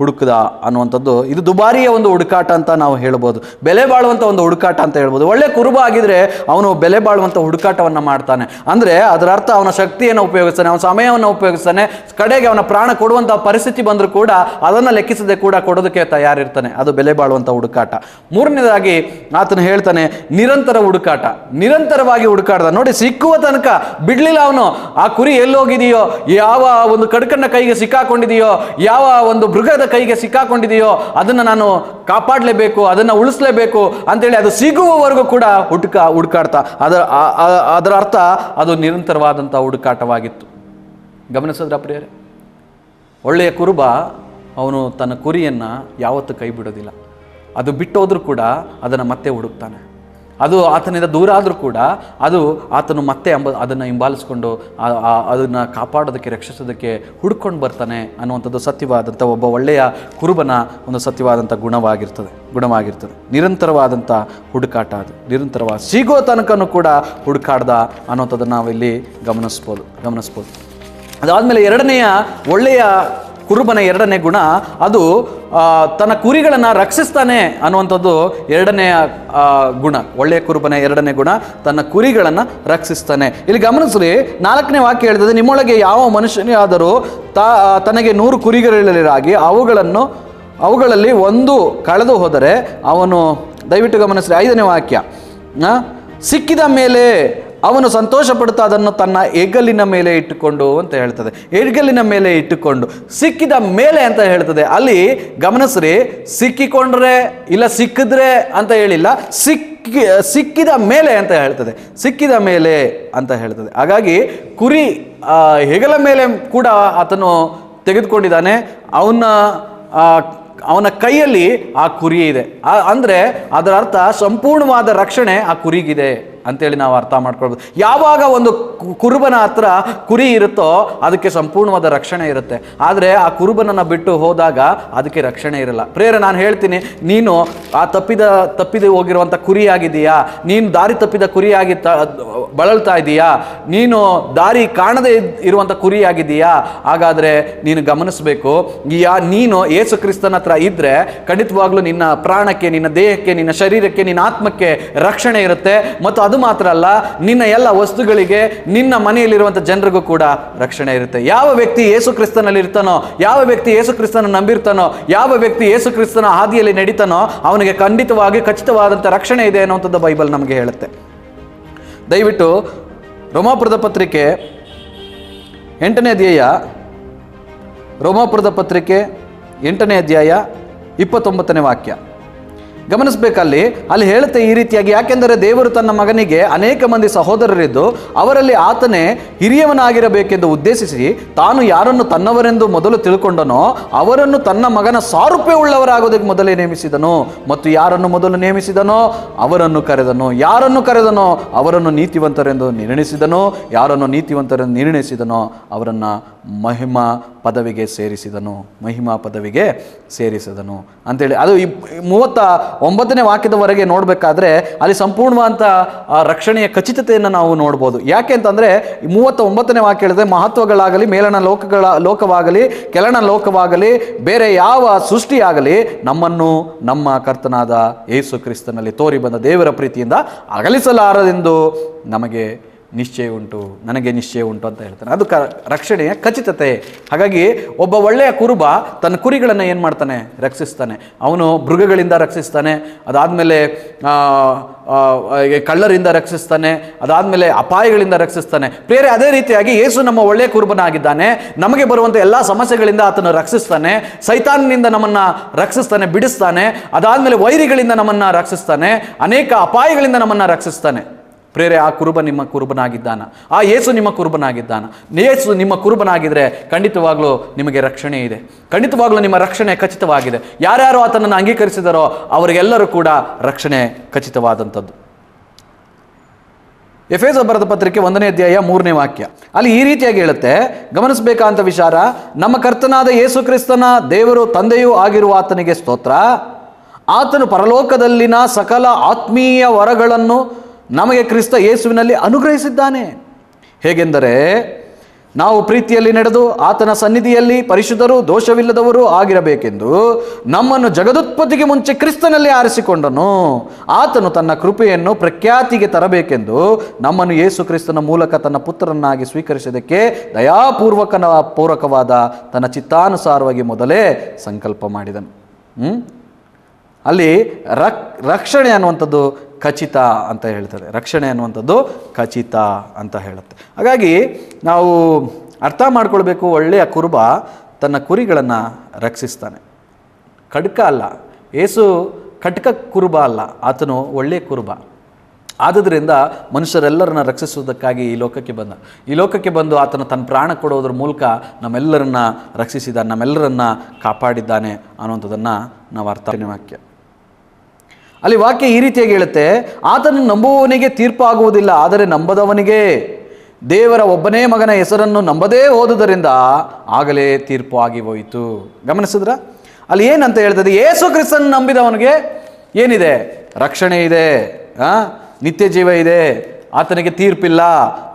Speaker 1: ಹುಡುಕದ ಅನ್ನುವಂಥದ್ದು. ಇದು ದುಬಾರಿಯ ಒಂದು ಹುಡುಕಾಟ ಅಂತ ನಾವು ಹೇಳ್ಬೋದು, ಬೆಲೆ ಬಾಳುವಂಥ ಒಂದು ಹುಡುಕಾಟ ಅಂತ ಹೇಳ್ಬೋದು. ಒಳ್ಳೆ ಕುರುಬ ಆಗಿದ್ರೆ ಅವನು ಬೆಲೆ ಬಾಳುವಂಥ ಹುಡುಕಾಟವನ್ನು ಮಾಡ್ತಾನೆ. ಅಂದ್ರೆ ಅದರ ಅರ್ಥ ಅವನ ಶಕ್ತಿಯನ್ನು ಉಪಯೋಗಿಸ್ತಾನೆ, ಅವನ ಸಮಯವನ್ನು ಉಪಯೋಗಿಸ್ತಾನೆ, ಕಡೆಗೆ ಅವನ ಪ್ರಾಣ ಕೊಡುವಂಥ ಪರಿಸ್ಥಿತಿ ಬಂದರೂ ಕೂಡ ಅದನ್ನು ಲೆಕ್ಕಿಸದೆ ಕೂಡ ಕೊಡೋದಕ್ಕೆ ತಯಾರಿರ್ತಾನೆ. ಅದು ಬೆಲೆ ಬಾಳುವಂಥ ಹುಡುಕಾಟ. ಮೂರನೇದಾಗಿ ಆತನು ಹೇಳ್ತಾನೆ, ನಿರಂತರ ಹುಡುಕಾಟ. ನಿರಂತರವಾಗಿ ಹುಡುಕಾಡ್ದ. ನೋಡಿ, ಸಿಕ್ಕುವ ತನಕ ಬಿಡ್ಲಿಲ್ಲ ಅವನು. ಆ ಕುರಿ ಎಲ್ಲೋಗಿದೆಯೋ, ಯಾವ ಒಂದು ಕಡಕನ್ನ ಕೈಗೆ ಸಿಕ್ಕಾಕೊಂಡಿದೆಯೋ, ಯಾವ ಒಂದು ಮೃಗದ ಕೈಗೆ ಸಿಕ್ಕಾಕೊಂಡಿದೆಯೋ ಅದನ್ನು ನಾನು ಕಾಪಾಡಲೇಬೇಕು, ಅದನ್ನು ಉಳಿಸ್ಲೇಬೇಕು ಅಂತೇಳಿ ಅದು ಸಿಗುವವರೆಗೂ ಕೂಡ ಹುಡುಕಾಡ್ತಾ. ಅದರ ಅರ್ಥ ಅದು ನಿರಂತರವಾದಂಥ ಹುಡುಕಾಟವಾಗಿತ್ತು. ಗಮನಿಸಿದ್ರ ಪ್ರಿಯರೇ? ಒಳ್ಳೆಯ ಕುರುಬ ಅವನು ತನ್ನ ಕುರಿಯನ್ನು ಯಾವತ್ತೂ ಕೈ ಬಿಡೋದಿಲ್ಲ. ಅದು ಬಿಟ್ಟೋದ್ರೂ ಕೂಡ ಅದನ್ನು ಮತ್ತೆ ಹುಡುಕ್ತಾನೆ. ಅದು ಆತನಿಂದ ದೂರ ಆದರೂ ಕೂಡ ಅದು ಆತನು ಮತ್ತೆ ಅದನ್ನು ಹಿಂಬಾಲಿಸ್ಕೊಂಡು ಅದನ್ನು ಕಾಪಾಡೋದಕ್ಕೆ, ರಕ್ಷಿಸೋದಕ್ಕೆ ಹುಡ್ಕೊಂಡು ಬರ್ತಾನೆ ಅನ್ನುವಂಥದ್ದು ಸತ್ಯವಾದಂಥ ಒಬ್ಬ ಒಳ್ಳೆಯ ಕುರುಬನ ಒಂದು ಸತ್ಯವಾದಂಥ ಗುಣವಾಗಿರ್ತದೆ. ನಿರಂತರವಾದಂಥ ಹುಡುಕಾಟ, ಅದು ನಿರಂತರವಾದ ಸಿಗೋ ತನಕನೂ ಕೂಡ ಹುಡುಕಾಡ್ದ ಅನ್ನೋಂಥದ್ದನ್ನು ನಾವಿಲ್ಲಿ ಗಮನಿಸ್ಬೋದು. ಅದಾದಮೇಲೆ ಒಳ್ಳೆಯ ಕುರುಬನ ಎರಡನೇ ಗುಣ, ಅದು ತನ್ನ ಕುರಿಗಳನ್ನು ರಕ್ಷಿಸ್ತಾನೆ ಅನ್ನುವಂಥದ್ದು ಎರಡನೆಯ ಗುಣ. ಒಳ್ಳೆಯ ಕುರುಬನ ಎರಡನೇ ಗುಣ, ತನ್ನ ಕುರಿಗಳನ್ನು ರಕ್ಷಿಸ್ತಾನೆ. ಇಲ್ಲಿ ಗಮನಿಸ್ರಿ, 4ನೇ ವಾಕ್ಯ ಹೇಳ್ತದೆ, ನಿಮ್ಮೊಳಗೆ ಯಾವ ಮನುಷ್ಯನೇ ಆದರೂ ತನಗೆ 100 ಕುರಿಗಳಿರಲಾಗಿ ಅವುಗಳಲ್ಲಿ ಒಂದು ಕಳೆದು ಹೋದರೆ ಅವನು, ದಯವಿಟ್ಟು ಗಮನಿಸ್ರಿ 5ನೇ ವಾಕ್ಯ, ಸಿಕ್ಕಿದ ಮೇಲೆ ಅವನು ಸಂತೋಷ ಪಡುತ್ತಾ ಅದನ್ನು ತನ್ನ ಹೆಗಲಿನ ಮೇಲೆ ಇಟ್ಟುಕೊಂಡು ಅಂತ ಹೇಳ್ತದೆ. ಹೆಗಲಿನ ಮೇಲೆ ಇಟ್ಟುಕೊಂಡು, ಸಿಕ್ಕಿದ ಮೇಲೆ ಅಂತ ಹೇಳ್ತದೆ. ಅಲ್ಲಿ ಗಮನಿಸ್ರಿ, ಸಿಕ್ಕಿಕೊಂಡ್ರೆ ಇಲ್ಲ ಸಿಕ್ಕಿದ್ರೆ ಅಂತ ಹೇಳಿಲ್ಲ, ಸಿಕ್ಕಿದ ಮೇಲೆ ಅಂತ ಹೇಳ್ತದೆ, ಸಿಕ್ಕಿದ ಮೇಲೆ ಅಂತ ಹೇಳ್ತದೆ. ಹಾಗಾಗಿ ಕುರಿ ಹೆಗಲ ಮೇಲೆ ಕೂಡ ಆತನು ತೆಗೆದುಕೊಂಡಿದ್ದಾನೆ. ಅವನ ಕೈಯಲ್ಲಿ ಆ ಕುರಿ ಇದೆ. ಅಂದರೆ ಅದರ ಅರ್ಥ ಸಂಪೂರ್ಣವಾದ ರಕ್ಷಣೆ ಆ ಕುರಿಗಿದೆ ಅಂತೇಳಿ ನಾವು ಅರ್ಥ ಮಾಡ್ಕೊಳ್ಬೋದು. ಯಾವಾಗ ಒಂದು ಕುರುಬನ ಹತ್ರ ಕುರಿ ಇರುತ್ತೋ ಅದಕ್ಕೆ ಸಂಪೂರ್ಣವಾದ ರಕ್ಷಣೆ ಇರುತ್ತೆ. ಆದರೆ ಆ ಕುರುಬನನ್ನು ಬಿಟ್ಟು ಹೋದಾಗ ಅದಕ್ಕೆ ರಕ್ಷಣೆ ಇರಲ್ಲ. ಪ್ರೇರೆ, ನಾನು ಹೇಳ್ತೀನಿ, ನೀನು ಆ ತಪ್ಪಿದ ಹೋಗಿರುವಂಥ ಕುರಿಯಾಗಿದೆಯಾ? ನೀನು ದಾರಿ ತಪ್ಪಿದ ಕುರಿಯಾಗಿ ಬಳಲ್ತಾ ಇದೆಯಾ? ನೀನು ದಾರಿ ಕಾಣದೇ ಇರುವಂಥ ಕುರಿಯಾಗಿದೆಯಾ? ಹಾಗಾದರೆ ನೀನು ಗಮನಿಸಬೇಕು, ನೀನು ಯೇಸು ಕ್ರಿಸ್ತನ ಹತ್ರ ಇದ್ದರೆ ಖಂಡಿತವಾಗ್ಲೂ ನಿನ್ನ ಪ್ರಾಣಕ್ಕೆ, ನಿನ್ನ ದೇಹಕ್ಕೆ, ನಿನ್ನ ಶರೀರಕ್ಕೆ, ನಿನ್ನ ಆತ್ಮಕ್ಕೆ ರಕ್ಷಣೆ ಇರುತ್ತೆ. ಮತ್ತು ಅದು ಮಾತ್ರ ಅಲ್ಲ, ನಿನ್ನ ಎಲ್ಲ ವಸ್ತುಗಳಿಗೆ, ನಿನ್ನ ಮನೆಯಲ್ಲಿರುವಂಥ ಜನರಿಗೂ ಕೂಡ ರಕ್ಷಣೆ ಇರುತ್ತೆ. ಯಾವ ವ್ಯಕ್ತಿ ಯೇಸು ಕ್ರಿಸ್ತನಲ್ಲಿ ಇರ್ತಾನೋ, ಯಾವ ವ್ಯಕ್ತಿ ಯೇಸು ಕ್ರಿಸ್ತನ ನಂಬಿರ್ತಾನೋ, ಯಾವ ವ್ಯಕ್ತಿ ಯೇಸು ಕ್ರಿಸ್ತನ ಹಾದಿಯಲ್ಲಿ ನಡೀತಾನೋ ಅವನಿಗೆ ಖಂಡಿತವಾಗಿ ಖಚಿತವಾದಂಥ ರಕ್ಷಣೆ ಇದೆ ಅನ್ನುವಂಥದ್ದು ಬೈಬಲ್ ನಮಗೆ ಹೇಳುತ್ತೆ. ದಯವಿಟ್ಟು ರೋಮಾಪುರದ ಪತ್ರಿಕೆ 8ನೇ ಅಧ್ಯಾಯ, ರೋಮಾಪುರದ ಪತ್ರಿಕೆ 8ನೇ ಅಧ್ಯಾಯ 29ನೇ ವಾಕ್ಯ ಗಮನಿಸಬೇಕಲ್ಲಿ. ಅಲ್ಲಿ ಹೇಳುತ್ತೆ ಈ ರೀತಿಯಾಗಿ, ಯಾಕೆಂದರೆ ದೇವರು ತನ್ನ ಮಗನಿಗೆ ಅನೇಕ ಮಂದಿ ಸಹೋದರರಿದ್ದು ಅವರಲ್ಲಿ ಆತನೇ ಹಿರಿಯವನಾಗಿರಬೇಕೆಂದು ಉದ್ದೇಶಿಸಿ ತಾನು ಯಾರನ್ನು ತನ್ನವರೆಂದು ಮೊದಲು ತಿಳ್ಕೊಂಡನೋ ಅವರನ್ನು ತನ್ನ ಮಗನ ಸಾರೂಪ್ಯ ಉಳ್ಳವರಾಗೋದಕ್ಕೆ ಮೊದಲೇ ನೇಮಿಸಿದನು. ಮತ್ತು ಯಾರನ್ನು ಮೊದಲು ನೇಮಿಸಿದನೋ ಅವರನ್ನು ಕರೆದನು, ಯಾರನ್ನು ಕರೆದನೋ ಅವರನ್ನು ನೀತಿವಂತರೆಂದು ನಿರ್ಣಯಿಸಿದನು, ಯಾರನ್ನು ನೀತಿವಂತರೆಂದು ನಿರ್ಣಯಿಸಿದನೋ ಅವರನ್ನು ಮಹಿಮಾ ಪದವಿಗೆ ಸೇರಿಸಿದನು ಅಂತೇಳಿ. ಅದು 39ನೇ ವಾಕ್ಯದವರೆಗೆ ನೋಡಬೇಕಾದ್ರೆ ಅಲ್ಲಿ ಸಂಪೂರ್ಣವಾದಂಥ ರಕ್ಷಣೆಯ ಖಚಿತತೆಯನ್ನು ನಾವು ನೋಡ್ಬೋದು. ಯಾಕೆ ಅಂತಂದರೆ 39ನೇ ವಾಕ್ಯ ಹೇಳಿದ್ರೆ, ಮಹತ್ವಗಳಾಗಲಿ, ಮೇಲಣ ಲೋಕವಾಗಲಿ, ಕೆಳಣ ಲೋಕವಾಗಲಿ, ಬೇರೆ ಯಾವ ಸೃಷ್ಟಿಯಾಗಲಿ ನಮ್ಮನ್ನು ನಮ್ಮ ಕರ್ತನಾದ ಯೇಸು ಕ್ರಿಸ್ತನಲ್ಲಿ ತೋರಿ ಬಂದ ದೇವರ ಪ್ರೀತಿಯಿಂದ ಅಗಲಿಸಲಾರದೆಂದು ನನಗೆ ನಿಶ್ಚಯ ಉಂಟು ಅಂತ ಹೇಳ್ತಾನೆ. ಅದು ರಕ್ಷಣೆಯ ಖಚಿತತೆ. ಹಾಗಾಗಿ ಒಬ್ಬ ಒಳ್ಳೆಯ ಕುರುಬ ತನ್ನ ಕುರಿಗಳನ್ನು ಏನು ಮಾಡ್ತಾನೆ? ರಕ್ಷಿಸ್ತಾನೆ. ಅವನು ಮೃಗಗಳಿಂದ ರಕ್ಷಿಸ್ತಾನೆ, ಅದಾದಮೇಲೆ ಕಳ್ಳರಿಂದ ರಕ್ಷಿಸ್ತಾನೆ, ಅದಾದಮೇಲೆ ಅಪಾಯಗಳಿಂದ ರಕ್ಷಿಸ್ತಾನೆ. ಬೇರೆ ಅದೇ ರೀತಿಯಾಗಿ ಯೇಸು ನಮ್ಮ ಒಳ್ಳೆಯ ಕುರುಬನಾಗಿದ್ದಾನೆ. ನಮಗೆ ಬರುವಂಥ ಎಲ್ಲ ಸಮಸ್ಯೆಗಳಿಂದ ಆತನು ರಕ್ಷಿಸ್ತಾನೆ, ಸೈತಾನನಿಂದ ನಮ್ಮನ್ನು ರಕ್ಷಿಸ್ತಾನೆ, ಬಿಡಿಸ್ತಾನೆ, ಅದಾದಮೇಲೆ ವೈರಿಗಳಿಂದ ನಮ್ಮನ್ನು ರಕ್ಷಿಸ್ತಾನೆ, ಅನೇಕ ಅಪಾಯಗಳಿಂದ ನಮ್ಮನ್ನು ರಕ್ಷಿಸ್ತಾನೆ. ಪ್ರೇರೆ, ಆ ಕುರುಬ ನಿಮ್ಮ ಕುರುಬನಾಗಿದ್ದಾನ, ಆ ಯೇಸು ನಿಮ್ಮ ಕುರುಬನಾಗಿದ್ದಾನ. ಯೇಸು ನಿಮ್ಮ ಕುರುಬನಾಗಿದ್ದರೆ ಖಂಡಿತವಾಗ್ಲೂ ನಿಮಗೆ ರಕ್ಷಣೆ ಇದೆ, ಖಂಡಿತವಾಗ್ಲೂ ನಿಮ್ಮ ರಕ್ಷಣೆ ಖಚಿತವಾಗಿದೆ. ಯಾರ್ಯಾರು ಆತನನ್ನು ಅಂಗೀಕರಿಸಿದಾರೋ ಅವರಿಗೆಲ್ಲರೂ ಕೂಡ ರಕ್ಷಣೆ ಖಚಿತವಾದಂಥದ್ದು. ಎಫೆಸ ಬರೆದ ಪತ್ರಿಕೆ 1ನೇ ಅಧ್ಯಾಯ 3ನೇ ವಾಕ್ಯ ಅಲ್ಲಿ ಈ ರೀತಿಯಾಗಿ ಹೇಳುತ್ತೆ, ಗಮನಿಸಬೇಕಾದಂಥ ವಿಚಾರ, ನಮ್ಮ ಕರ್ತನಾದ ಯೇಸು ಕ್ರಿಸ್ತನ ದೇವರು ತಂದೆಯೂ ಆಗಿರುವ ಆತನಿಗೆ ಸ್ತೋತ್ರ. ಆತನು ಪರಲೋಕದಲ್ಲಿನ ಸಕಲ ಆತ್ಮೀಯ ವರಗಳನ್ನು ನಮಗೆ ಕ್ರಿಸ್ತ ಯೇಸುವಿನಲ್ಲಿ ಅನುಗ್ರಹಿಸಿದ್ದಾನೆ. ಹೇಗೆಂದರೆ, ನಾವು ಪ್ರೀತಿಯಲ್ಲಿ ನಡೆದು ಆತನ ಸನ್ನಿಧಿಯಲ್ಲಿ ಪರಿಶುದ್ಧರು ದೋಷವಿಲ್ಲದವರು ಆಗಿರಬೇಕೆಂದು ನಮ್ಮನ್ನು ಜಗದುತ್ಪತ್ತಿಗೆ ಮುಂಚೆ ಕ್ರಿಸ್ತನಲ್ಲಿ ಆರಿಸಿಕೊಂಡನು. ಆತನು ತನ್ನ ಕೃಪೆಯನ್ನು ಪ್ರಖ್ಯಾತಿಗೆ ತರಬೇಕೆಂದು ನಮ್ಮನ್ನು ಯೇಸು ಕ್ರಿಸ್ತನ ಮೂಲಕ ತನ್ನ ಪುತ್ರರನ್ನಾಗಿ ಸ್ವೀಕರಿಸಿದ್ದಕ್ಕೆ ದಯಾಪೂರ್ವಕವಾದ ತನ್ನ ಚಿತ್ತಾನುಸಾರವಾಗಿ ಮೊದಲೇ ಸಂಕಲ್ಪ ಮಾಡಿದನು. ಅಲ್ಲಿ ರಕ್ಷಣೆ ಅನ್ನುವಂಥದ್ದು ಖಚಿತ ಅಂತ ಹೇಳ್ತಾರೆ. ರಕ್ಷಣೆ ಅನ್ನುವಂಥದ್ದು ಖಚಿತ ಅಂತ ಹೇಳುತ್ತೆ. ಹಾಗಾಗಿ ನಾವು ಅರ್ಥ ಮಾಡ್ಕೊಳ್ಬೇಕು, ಒಳ್ಳೆಯ ಕುರುಬ ತನ್ನ ಕುರಿಗಳನ್ನು ರಕ್ಷಿಸ್ತಾನೆ. ಖಡ್ಕ ಅಲ್ಲ, ಯೇಸು ಖಡ್ಕ ಕುರುಬ ಅಲ್ಲ, ಆತನು ಒಳ್ಳೆಯ ಕುರುಬ. ಆದುದರಿಂದ ಮನುಷ್ಯರೆಲ್ಲರನ್ನ ರಕ್ಷಿಸುವುದಕ್ಕಾಗಿ ಈ ಲೋಕಕ್ಕೆ ಬಂದು ಆತನು ತನ್ನ ಪ್ರಾಣ ಕೊಡೋದ್ರ ಮೂಲಕ ನಮ್ಮೆಲ್ಲರನ್ನ ರಕ್ಷಿಸಿದ್ದಾನೆ, ನಮ್ಮೆಲ್ಲರನ್ನ ಕಾಪಾಡಿದ್ದಾನೆ ಅನ್ನುವಂಥದ್ದನ್ನು ನಾವು ಅರ್ಥ ವಾಕ್ಯ. ಅಲ್ಲಿ ವಾಕ್ಯ ಈ ರೀತಿಯಾಗಿ ಹೇಳುತ್ತೆ, ಆತನು ನಂಬುವವನಿಗೆ ತೀರ್ಪಾಗುವುದಿಲ್ಲ, ಆದರೆ ನಂಬದವನಿಗೆ ದೇವರ ಒಬ್ಬನೇ ಮಗನ ಹೆಸರನ್ನು ನಂಬದೇ ಹೋದುದರಿಂದ ಆಗಲೇ ತೀರ್ಪು ಆಗಿ ಹೋಯಿತು. ಗಮನಿಸಿದ್ರ? ಅಲ್ಲಿ ಏನಂತ ಹೇಳ್ತದೆ? ಯೇಸು ಕ್ರಿಸ್ತನ ನಂಬಿದವನಿಗೆ ಏನಿದೆ? ರಕ್ಷಣೆ ಇದೆ, ನಿತ್ಯ ಜೀವ ಇದೆ, ಆತನಿಗೆ ತೀರ್ಪಿಲ್ಲ,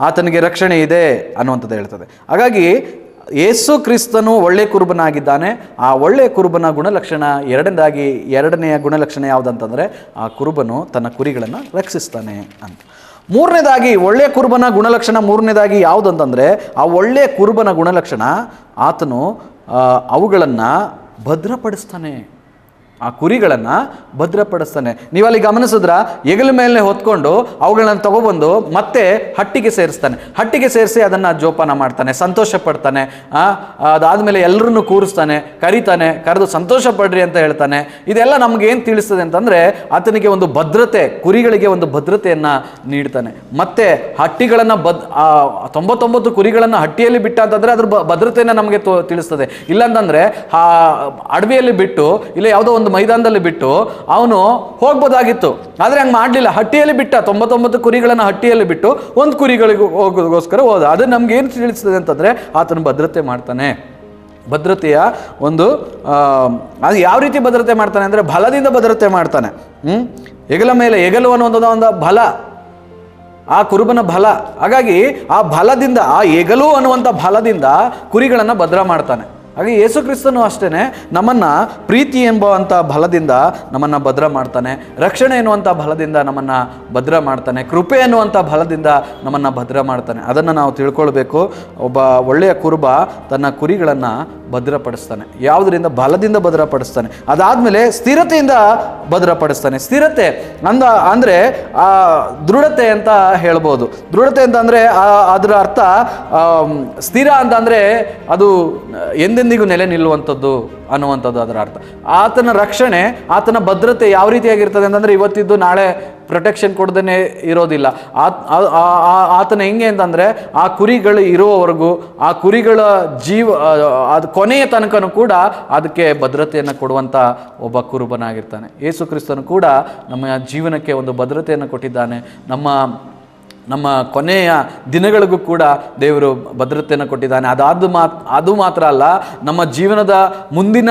Speaker 1: ಆತನಿಗೆ ರಕ್ಷಣೆ ಇದೆ ಅನ್ನುವಂಥದ್ದು ಹೇಳ್ತದೆ. ಹಾಗಾಗಿ ಯೇಸು ಕ್ರಿಸ್ತನು ಒಳ್ಳೆಯ ಕುರುಬನಾಗಿದ್ದಾನೆ. ಆ ಒಳ್ಳೆಯ ಕುರುಬನ ಗುಣಲಕ್ಷಣ ಎರಡನೆಯ ಗುಣಲಕ್ಷಣ ಯಾವುದಂತಂದರೆ ಆ ಕುರುಬನು ತನ್ನ ಕುರಿಗಳನ್ನು ರಕ್ಷಿಸ್ತಾನೆ ಅಂತ. ಮೂರನೇದಾಗಿ ಒಳ್ಳೆಯ ಕುರುಬನ ಗುಣಲಕ್ಷಣ ಮೂರನೇದಾಗಿ ಯಾವುದಂತಂದರೆ ಆ ಒಳ್ಳೆಯ ಕುರುಬನ ಗುಣಲಕ್ಷಣ ಆತನು ಅವುಗಳನ್ನು ಭದ್ರಪಡಿಸ್ತಾನೆ. ಆ ಕುರಿಗಳನ್ನು ಭದ್ರಪಡಿಸ್ತಾನೆ. ನೀವಲ್ಲಿ ಗಮನಿಸಿದ್ರ ಹೆಗಲ ಮೇಲೆ ಹೊತ್ಕೊಂಡು ಅವುಗಳನ್ನು ತಗೊಬಂದು ಮತ್ತೆ ಹಟ್ಟಿಗೆ ಸೇರಿಸ್ತಾನೆ. ಹಟ್ಟಿಗೆ ಸೇರಿಸಿ ಅದನ್ನು ಜೋಪಾನ ಮಾಡ್ತಾನೆ, ಸಂತೋಷ ಪಡ್ತಾನೆ. ಅದಾದಮೇಲೆ ಎಲ್ಲರನ್ನೂ ಕೂರಿಸ್ತಾನೆ, ಕರೀತಾನೆ, ಕರೆದು ಸಂತೋಷ ಪಡ್ರಿ ಅಂತ ಹೇಳ್ತಾನೆ. ಇದೆಲ್ಲ ನಮಗೇನು ತಿಳಿಸ್ತದೆ ಅಂತಂದರೆ ಆತನಿಗೆ ಒಂದು ಭದ್ರತೆ, ಕುರಿಗಳಿಗೆ ಒಂದು ಭದ್ರತೆಯನ್ನು ನೀಡ್ತಾನೆ. ಮತ್ತೆ ಹಟ್ಟಿಗಳನ್ನು 99 ಕುರಿಗಳನ್ನು ಹಟ್ಟಿಯಲ್ಲಿ ಬಿಟ್ಟ ಅಂತಂದರೆ ಅದ್ರ ಭದ್ರತೆಯನ್ನು ನಮಗೆ ತಿಳಿಸ್ತದೆ. ಇಲ್ಲಾಂತಂದರೆ ಅಡವಿಯಲ್ಲಿ ಬಿಟ್ಟು ಇಲ್ಲ ಯಾವುದೋ ಒಂದು ಮೈದಾನದಲ್ಲಿ ಬಿಟ್ಟು ಅವನು ಹೋಗ್ಬೋದಾಗಿತ್ತು. ಆದರೆ ಹಂಗೆ ಮಾಡಲಿಲ್ಲ. ಹಟ್ಟಿಯಲ್ಲಿ ಬಿಟ್ಟ 99 ಕುರಿಗಳನ್ನು ಹಟ್ಟಿಯಲ್ಲಿ ಬಿಟ್ಟು ಒಂದು ಕುರಿಗಳಿಗೆ ಹೋಗೋದಕ್ಕೋಸ್ಕರ ಹೋದ. ಅದು ನಮ್ಗೆ ಏನು ತಿಳಿಸ್ತದೆ ಅಂತಂದರೆ ಆತನು ಭದ್ರತೆ ಮಾಡ್ತಾನೆ. ಭದ್ರತೆಯ ಒಂದು ಅದು ಯಾವ ರೀತಿ ಭದ್ರತೆ ಮಾಡ್ತಾನೆ ಅಂದರೆ ಬಲದಿಂದ ಭದ್ರತೆ ಮಾಡ್ತಾನೆ. ಹೆಗಲ ಮೇಲೆ ಹೆಗಲು ಅನ್ನುವಂಥದ್ದು ಒಂದು ಬಲ, ಆ ಕುರುಬನ ಬಲ. ಹಾಗಾಗಿ ಆ ಬಲದಿಂದ, ಆ ಹೆಗಲು ಅನ್ನುವಂಥ ಬಲದಿಂದ ಕುರಿಗಳನ್ನು ಭದ್ರ ಮಾಡ್ತಾನೆ. ಹಾಗೆ ಯೇಸು ಕ್ರಿಸ್ತನು ಅಷ್ಟೇ ನಮ್ಮನ್ನು ಪ್ರೀತಿ ಎಂಬುವಂಥ ಬಲದಿಂದ ನಮ್ಮನ್ನು ಭದ್ರ ಮಾಡ್ತಾನೆ. ರಕ್ಷಣೆ ಎನ್ನುವಂಥ ಬಲದಿಂದ ನಮ್ಮನ್ನು ಭದ್ರ ಮಾಡ್ತಾನೆ. ಕೃಪೆ ಎನ್ನುವಂಥ ಬಲದಿಂದ ನಮ್ಮನ್ನು ಭದ್ರ ಮಾಡ್ತಾನೆ. ಅದನ್ನು ನಾವು ತಿಳ್ಕೊಳ್ಬೇಕು. ಒಬ್ಬ ಒಳ್ಳೆಯ ಕುರುಬ ತನ್ನ ಕುರಿಗಳನ್ನು ಭದ್ರಪಡಿಸ್ತಾನೆ. ಯಾವುದರಿಂದ? ಬಲದಿಂದ ಭದ್ರಪಡಿಸ್ತಾನೆ. ಅದಾದಮೇಲೆ ಸ್ಥಿರತೆಯಿಂದ ಭದ್ರಪಡಿಸ್ತಾನೆ. ಸ್ಥಿರತೆ ಅಂದರೆ ದೃಢತೆ ಅಂತ ಹೇಳ್ಬೋದು. ದೃಢತೆ ಅಂತ ಅಂದರೆ ಅದರ ಅರ್ಥ ಸ್ಥಿರ ಅಂತ ಅಂದರೆ ಅದು ಎಂದೆಂದಿಗೂ ನೆಲೆ ನಿಲ್ಲುವಂಥದ್ದು ಅನ್ನುವಂಥದ್ದು ಅದರ ಅರ್ಥ. ಆತನ ರಕ್ಷಣೆ, ಆತನ ಭದ್ರತೆ ಯಾವ ರೀತಿಯಾಗಿರ್ತದೆ ಅಂತಂದರೆ ಇವತ್ತಿದ್ದು ನಾಳೆ ಪ್ರೊಟೆಕ್ಷನ್ ಕೊಡದೇ ಇರೋದಿಲ್ಲ. ಆತನ ಹೆಂಗೆ ಅಂತಂದರೆ ಆ ಕುರಿಗಳು ಇರುವವರೆಗೂ, ಆ ಕುರಿಗಳ ಅದು ಕೊನೆಯ ತನಕನೂ ಕೂಡ ಅದಕ್ಕೆ ಭದ್ರತೆಯನ್ನು ಕೊಡುವಂಥ ಒಬ್ಬ ಕುರುಬನಾಗಿರ್ತಾನೆ. ಯೇಸು ಕ್ರಿಸ್ತನು ಕೂಡ ನಮ್ಮ ಜೀವನಕ್ಕೆ ಒಂದು ಭದ್ರತೆಯನ್ನು ಕೊಟ್ಟಿದ್ದಾನೆ. ನಮ್ಮ ಕೊನೆಯ ದಿನಗಳಿಗೂ ಕೂಡ ದೇವರು ಭದ್ರತೆಯನ್ನು ಕೊಟ್ಟಿದ್ದಾನೆ. ಅದು ಮಾತ್ರ ಅಲ್ಲ, ನಮ್ಮ ಜೀವನದ ಮುಂದಿನ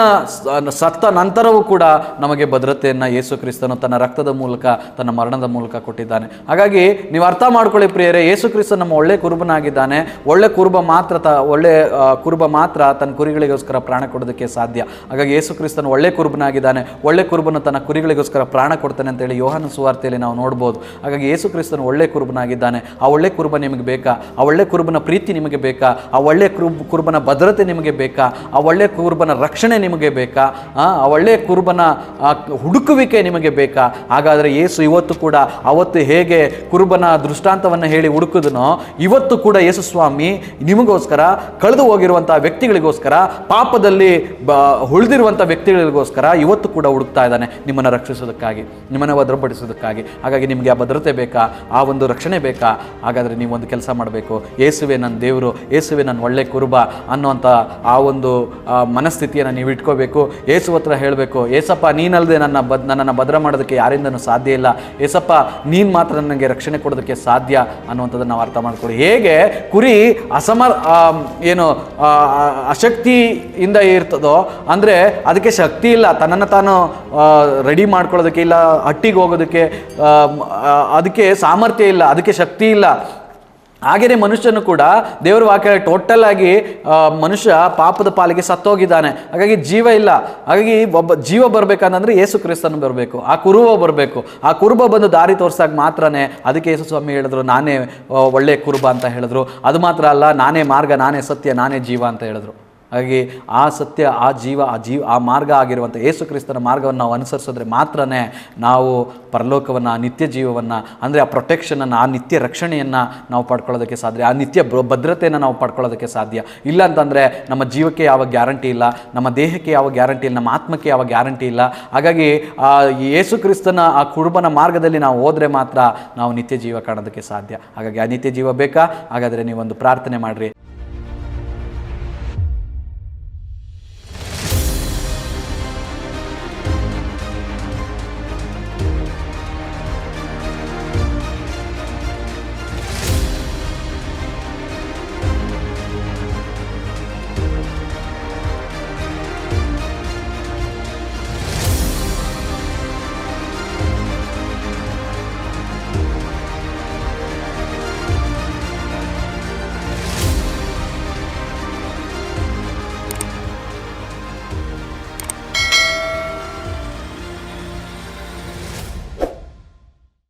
Speaker 1: ಸತ್ತ ನಂತರವೂ ಕೂಡ ನಮಗೆ ಭದ್ರತೆಯನ್ನು ಯೇಸು ಕ್ರಿಸ್ತನು ತನ್ನ ರಕ್ತದ ಮೂಲಕ, ತನ್ನ ಮರಣದ ಮೂಲಕ ಕೊಟ್ಟಿದ್ದಾನೆ. ಹಾಗಾಗಿ ನೀವು ಅರ್ಥ ಮಾಡ್ಕೊಳ್ಳಿ ಪ್ರಿಯರೇ, ಯೇಸು ಕ್ರಿಸ್ತ ನಮ್ಮ ಒಳ್ಳೆ ಕುರುಬನಾಗಿದ್ದಾನೆ. ಒಳ್ಳೆ ಕುರುಬ ಮಾತ್ರ ತನ್ನ ಕುರಿಗಳಿಗೋಸ್ಕರ ಪ್ರಾಣ ಕೊಡೋದಕ್ಕೆ ಸಾಧ್ಯ. ಹಾಗಾಗಿ ಯೇಸು ಕ್ರಿಸ್ತನು ಒಳ್ಳೆ ಕುರುಬನಾಗಿದ್ದಾನೆ. ಒಳ್ಳೆ ಕುರುಬನು ತನ್ನ ಕುರಿಗಳಿಗೋಸ್ಕರ ಪ್ರಾಣ ಕೊಡ್ತಾನೆ ಅಂತೇಳಿ ಯೋಹಾನ ಸುವಾರ್ತೆಯಲ್ಲಿ ನಾವು ನೋಡ್ಬೋದು. ಹಾಗಾಗಿ ಯೇಸು ಕ್ರಿಸ್ತನು ಒಳ್ಳೆ ಕುರುಬನಾಗಿದ್ದಾನೆ. ಆ ಒಳ್ಳೆ ಕುರುಬ ನಿಮಗೆ ಬೇಕಾ? ಆ ಒಳ್ಳೆ ಕುರುಬನ ಪ್ರೀತಿ ನಿಮಗೆ ಬೇಕಾ? ಆ ಒಳ್ಳೆ ಕುರುಬನ ಭದ್ರತೆ ನಿಮಗೆ ಬೇಕಾ? ಆ ಒಳ್ಳೆ ಕುರುಬನ ರಕ್ಷಣೆ ನಿಮಗೆ ಬೇಕಾ? ಆ ಒಳ್ಳೆ ಕುರುಬನ ಹುಡುಕುವಿಕೆ ನಿಮಗೆ ಬೇಕಾ? ಹಾಗಾದರೆ ಯೇಸು ಇವತ್ತು ಕೂಡ ಅವತ್ತು ಹೇಗೆ ಕುರುಬನ ದೃಷ್ಟಾಂತವನ್ನು ಹೇಳಿ ಹುಡುಕಿದನೋ, ಇವತ್ತು ಕೂಡ ಯೇಸು ಸ್ವಾಮಿ ನಿಮಗೋಸ್ಕರ, ಕಳೆದು ಹೋಗಿರುವಂಥ ವ್ಯಕ್ತಿಗಳಿಗೋಸ್ಕರ, ಪಾಪದಲ್ಲಿ ಉಳಿದಿರುವಂಥ ವ್ಯಕ್ತಿಗಳಿಗೋಸ್ಕರ ಇವತ್ತು ಕೂಡ ಹುಡುಕ್ತಾ ಇದ್ದಾನೆ, ನಿಮ್ಮನ್ನು ರಕ್ಷಿಸೋದಕ್ಕಾಗಿ, ನಿಮ್ಮನ್ನು ಭದ್ರಪಡಿಸೋದಕ್ಕಾಗಿ. ಹಾಗಾಗಿ ನಿಮಗೆ ಆ ಭದ್ರತೆ ಬೇಕಾ? ಆ ಒಂದು ರಕ್ಷಣೆ ಬೇಕಾ? ಹಾಗಾದರೆ ನೀವು ಒಂದು ಕೆಲಸ ಮಾಡಬೇಕು. ಯೇಸುವೆ ನನ್ನ ದೇವರು, ಯೇಸುವೆ ನನ್ನ ಒಳ್ಳೆ ಕುರುಬ ಅನ್ನುವಂಥ ಆ ಒಂದು ಮನಸ್ಥಿತಿಯನ್ನು ನೀವು ಇಟ್ಕೋಬೇಕು. ಯೇಸು ಹತ್ರ ಹೇಳಬೇಕು, ಏಸಪ್ಪ ನೀನಲ್ಲದೆ ನನ್ನನ್ನು ಭದ್ರ ಮಾಡೋದಕ್ಕೆ ಯಾರಿಂದನೂ ಸಾಧ್ಯ ಇಲ್ಲ. ಏಸಪ್ಪ ನೀನು ಮಾತ್ರ ನನಗೆ ರಕ್ಷಣೆ ಕೊಡೋದಕ್ಕೆ ಸಾಧ್ಯ ಅನ್ನುವಂಥದ್ದನ್ನು ನಾವು ಅರ್ಥ ಮಾಡ್ಕೊಳ್ಳಿ. ಹೇಗೆ ಕುರಿ ಅಶಕ್ತಿಯಿಂದ ಇರ್ತದೋ, ಅಂದರೆ ಅದಕ್ಕೆ ಶಕ್ತಿ ಇಲ್ಲ, ತನ್ನನ್ನು ತಾನು ರೆಡಿ ಮಾಡ್ಕೊಳ್ಳೋದಕ್ಕೆ ಇಲ್ಲ, ಹಟ್ಟಿಗೆ ಹೋಗೋದಕ್ಕೆ ಅದಕ್ಕೆ ಸಾಮರ್ಥ್ಯ ಇಲ್ಲ, ಅದಕ್ಕೆ ಶಕ್ತಿ ಇಲ್ಲ. ಹಾಗೆಯೇ ಮನುಷ್ಯನು ಕೂಡ ದೇವರ ವಾಕ್ಯ ಟೋಟಲ್ ಆಗಿ ಮನುಷ್ಯ ಪಾಪದ ಪಾಲಿಗೆ ಸತ್ತೋಗಿದ್ದಾನೆ. ಹಾಗಾಗಿ ಜೀವ ಇಲ್ಲ. ಹಾಗಾಗಿ ಒಬ್ಬ ಜೀವ ಬರಬೇಕಂತಂದ್ರೆ ಯೇಸು ಕ್ರಿಸ್ತನು ಬರಬೇಕು, ಆ ಕುರುಬ ಬರಬೇಕು. ಆ ಕುರುಬ ಬಂದು ದಾರಿ ತೋರಿಸಾಗ ಮಾತ್ರನೇ ಅದಕ್ಕೆ ಯೇಸು ಸ್ವಾಮಿ ಹೇಳಿದ್ರು, ನಾನೇ ಒಳ್ಳೆ ಕುರುಬ ಅಂತ ಹೇಳಿದ್ರು. ಅದು ಮಾತ್ರ ಅಲ್ಲ, ನಾನೇ ಮಾರ್ಗ, ನಾನೇ ಸತ್ಯ, ನಾನೇ ಜೀವ ಅಂತ ಹೇಳಿದ್ರು. ಹಾಗಾಗಿ ಆ ಸತ್ಯ, ಆ ಮಾರ್ಗ ಆಗಿರುವಂಥ ಯೇಸು ಕ್ರಿಸ್ತನ ಮಾರ್ಗವನ್ನು ನಾವು ಅನುಸರಿಸಿದ್ರೆ ಮಾತ್ರನೇ ನಾವು ಪರಲೋಕವನ್ನು, ನಿತ್ಯ ಜೀವವನ್ನು, ಅಂದರೆ ಆ ಪ್ರೊಟೆಕ್ಷನನ್ನು, ಆ ನಿತ್ಯ ರಕ್ಷಣೆಯನ್ನು ನಾವು ಪಡ್ಕೊಳ್ಳೋದಕ್ಕೆ ಸಾಧ್ಯ, ಆ ನಿತ್ಯ ಭದ್ರತೆಯನ್ನು ನಾವು ಪಡ್ಕೊಳ್ಳೋದಕ್ಕೆ ಸಾಧ್ಯ. ಇಲ್ಲ ಅಂತಂದರೆ ನಮ್ಮ ಜೀವಕ್ಕೆ ಯಾವ ಗ್ಯಾರಂಟಿ ಇಲ್ಲ, ನಮ್ಮ ದೇಹಕ್ಕೆ ಯಾವ ಗ್ಯಾರಂಟಿ ಇಲ್ಲ, ನಮ್ಮ ಆತ್ಮಕ್ಕೆ ಯಾವ ಗ್ಯಾರಂಟಿ ಇಲ್ಲ. ಹಾಗಾಗಿ ಆ ಯೇಸು ಕ್ರಿಸ್ತನ ಆ ಕುರುಬನ ಮಾರ್ಗದಲ್ಲಿ ನಾವು ಹೋದರೆ ಮಾತ್ರ ನಾವು ನಿತ್ಯ ಜೀವ ಕಾಣೋದಕ್ಕೆ ಸಾಧ್ಯ. ಹಾಗಾಗಿ ಆ ನಿತ್ಯ ಜೀವ ಬೇಕಾ? ಹಾಗಾದರೆ ನೀವೊಂದು ಪ್ರಾರ್ಥನೆ ಮಾಡಿರಿ.